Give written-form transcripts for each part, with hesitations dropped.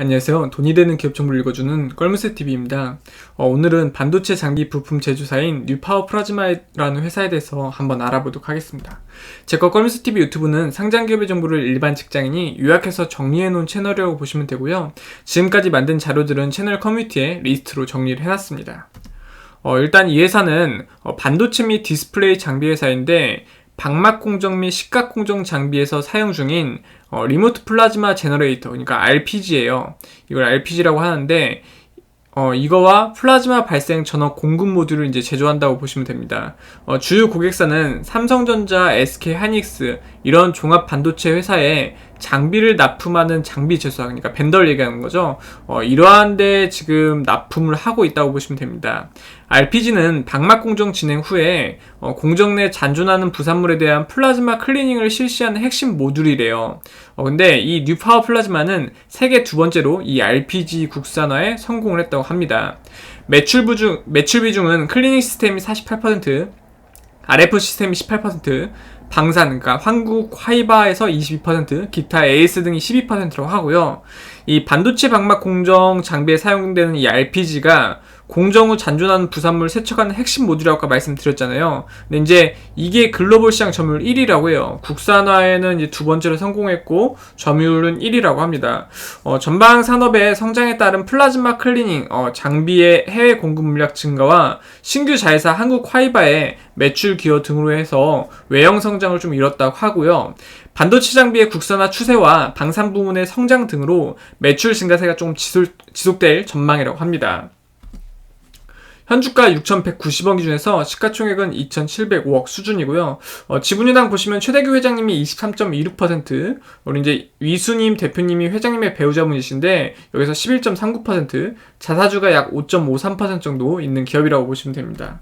안녕하세요. 돈이 되는 기업 정보를 읽어주는 껄무새TV입니다. 오늘은 반도체 장비 부품 제조사인 뉴파워 플라즈마라는 회사에 대해서 한번 알아보도록 하겠습니다. 제거 껄무새TV 유튜브는 상장 기업의 정보를 일반 직장인이 요약해서 정리해놓은 채널이라고 보시면 되고요. 지금까지 만든 자료들은 채널 커뮤니티에 리스트로 정리를 해놨습니다. 일단 이 회사는 반도체 및 디스플레이 장비 회사인데 방막 공정 및 식각 공정 장비에서 사용 중인 리모트 플라즈마 제너레이터, 그러니까 RPG예요. 이걸 RPG라고 하는데 이거와 플라즈마 발생 전원 공급 모듈을 이제 제조한다고 보시면 됩니다. 주요 고객사는 삼성전자, SK 하이닉스 이런 종합 반도체 회사에 장비를 납품하는 장비 제조사, 그러니까 벤더를 얘기하는 거죠. 이러한 데 지금 납품을 하고 있다고 보시면 됩니다. RPG는 방막 공정 진행 후에 공정 내 잔존하는 부산물에 대한 플라즈마 클리닝을 실시하는 핵심 모듈이래요. 근데 이 뉴파워 플라즈마는 세계 두 번째로 이 RPG 국산화에 성공을 했다고 합니다. 매출 비중은 클리닝 시스템이 48%, RF 시스템이 18%, 방산, 그러니까 한국 화이바에서 22%, 기타 AS 등이 12%라고 하고요. 이 반도체 방막 공정 장비에 사용되는 이 RPG가 공정 후 잔존하는 부산물을 세척하는 핵심 모듈이라고 아까 말씀드렸잖아요. 근데 이제 이게 글로벌 시장 점유율 1위라고 해요. 국산화에는 이제 두 번째로 성공했고 점유율은 1위라고 합니다. 전방 산업의 성장에 따른 플라즈마 클리닝 장비의 해외 공급 물량 증가와 신규 자회사 한국 화이바의 매출 기여 등으로 해서 외형 성장을 좀 이뤘다고 하고요. 반도체 장비의 국산화 추세와 방산 부문의 성장 등으로 매출 증가세가 조금 지속될 전망이라고 합니다. 현주가 6,190원 기준에서 시가총액은 2,705억 수준이고요. 지분유당 보시면 최대규 회장님이 23.26%, 우리 이제 위수님 대표님이 회장님의 배우자분이신데 여기서 11.39%, 자사주가 약 5.53% 정도 있는 기업이라고 보시면 됩니다.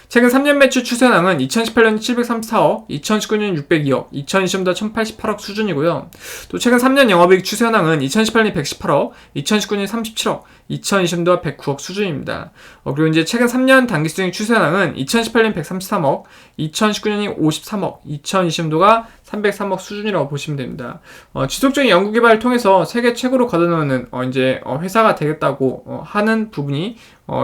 최근 3년 매출 추세량은 2018년 734억, 2019년 602억, 2020년도 1088억 수준이고요. 또 최근 3년 영업이익 추세량은 2018년 118억, 2019년 37억, 2020년도 109억 수준입니다. 그리고 이제 최근 3년 단기수익 추세량은 2018년 133억, 2019년이 53억, 2020년도가 303억 수준이라고 보시면 됩니다. 지속적인 연구개발을 통해서 세계 최고로 거둬놓는 이제 회사가 되겠다고 하는 부분이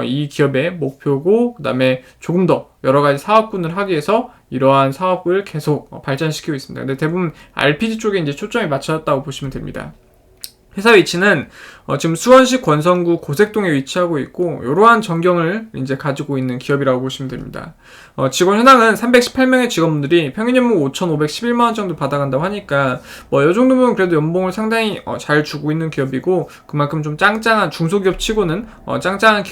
이 기업의 목표고, 그 다음에 조금 더 여러가지 사업군을 하기 위해서 이러한 사업을 계속 발전시키고 있습니다. 근데 대부분 RPG 쪽에 이제 초점이 맞춰졌다고 보시면 됩니다. 회사 위치는 지금 수원시 권성구 고색동에 위치하고 있고, 이러한 전경을 이제 가지고 있는 기업이라고 보시면 됩니다. 직원 현황은 318명의 직원분들이 평균 연봉 5,511만원 정도 받아간다고 하니까 이 정도면 그래도 연봉을 상당히 잘 주고 있는 기업이고, 그만큼 좀 짱짱한 중소기업 치고는 짱짱한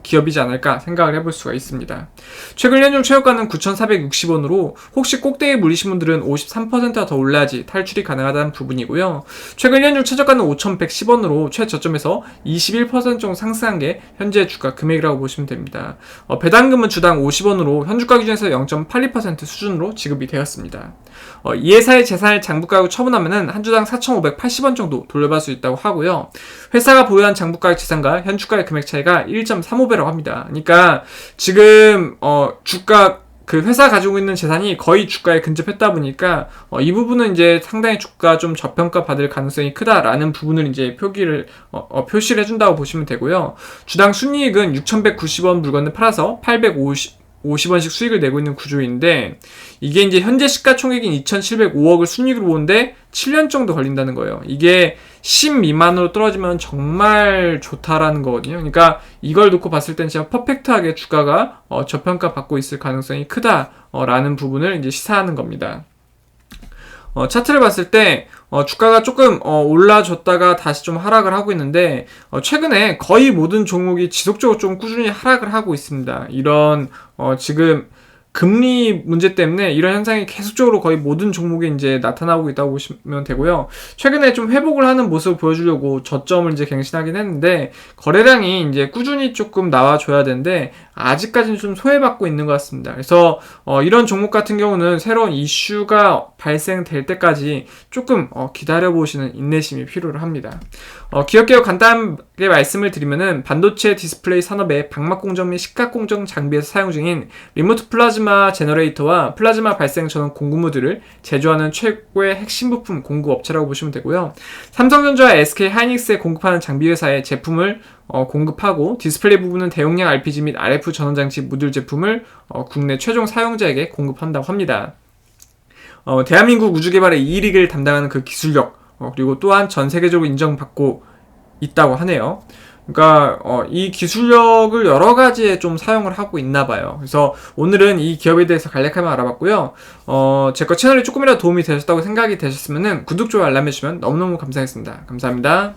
기업이지 않을까 생각을 해볼 수가 있습니다. 최근 연중 최저가는 9,460원으로 혹시 꼭대기에 물리신 분들은 53%가 더 올라야지 탈출이 가능하다는 부분이고요. 최근 연중 최저가는 5,110원으로 최저점에서 21% 정도 상승한 게 현재 주가 금액이라고 보시면 됩니다. 배당금은 주당 50원으로 현주가 기준에서 0.82% 수준으로 지급이 되었습니다. 이 회사의 재산을 장부가액으로 처분하면은 한 주당 4,580원 정도 돌려받을 수 있다고 하고요. 회사가 보유한 장부가액 재산과 현주가의 금액 차이가 1.35배라고 합니다. 그러니까 지금 주가 그 회사 가지고 있는 재산이 거의 주가에 근접했다 보니까 이 부분은 이제 상당히 주가 좀 저평가 받을 가능성이 크다라는 부분을 이제 표시를 해준다고 보시면 되고요. 주당 순이익은 6,190원 물건을 팔아서 850원씩 수익을 내고 있는 구조인데, 이게 이제 현재 시가총액인 2,705억을 순이익으로 보는데 7년 정도 걸린다는 거예요. 이게 10 미만으로 떨어지면 정말 좋다라는 거거든요. 그러니까 이걸 놓고 봤을 땐 진짜 퍼펙트하게 주가가 저평가 받고 있을 가능성이 크다라는 부분을 이제 시사하는 겁니다. 차트를 봤을 때 주가가 조금 올라줬다가 다시 좀 하락을 하고 있는데, 최근에 거의 모든 종목이 지속적으로 좀 꾸준히 하락을 하고 있습니다. 이런 지금 금리 문제 때문에 이런 현상이 계속적으로 거의 모든 종목에 이제 나타나고 있다고 보시면 되고요. 최근에 좀 회복을 하는 모습을 보여주려고 저점을 이제 갱신하긴 했는데, 거래량이 이제 꾸준히 조금 나와줘야 되는데 아직까지는 좀 소외받고 있는 것 같습니다. 그래서 이런 종목 같은 경우는 새로운 이슈가 발생될 때까지 조금 기다려보시는 인내심이 필요를 합니다. 기업개요 간단하게 말씀을 드리면은 반도체 디스플레이 산업의 방막 공정 및 식각 공정 장비에서 사용 중인 리모트 플라즈마 플라즈마 제너레이터와 플라즈마 발생 전원 공구모듈을 제조하는 최고의 핵심 부품 공급업체라고 보시면 되고요. 삼성전자와 SK 하이닉스에 공급하는 장비 회사에 제품을 공급하고 디스플레이 부분은 대용량 RPG 및 RF 전원장치 모듈 제품을 국내 최종 사용자에게 공급한다고 합니다. 대한민국 우주개발의 2위를 담당하는 그 기술력, 그리고 또한 전 세계적으로 인정받고 있다고 하네요. 그러니까 이 기술력을 여러 가지에 좀 사용을 하고 있나 봐요. 그래서 오늘은 이 기업에 대해서 간략하게 알아봤고요. 제 거 채널이 조금이라도 도움이 되셨다고 생각이 되셨으면 구독, 좋아요, 알람 해주시면 너무너무 감사하겠습니다. 감사합니다.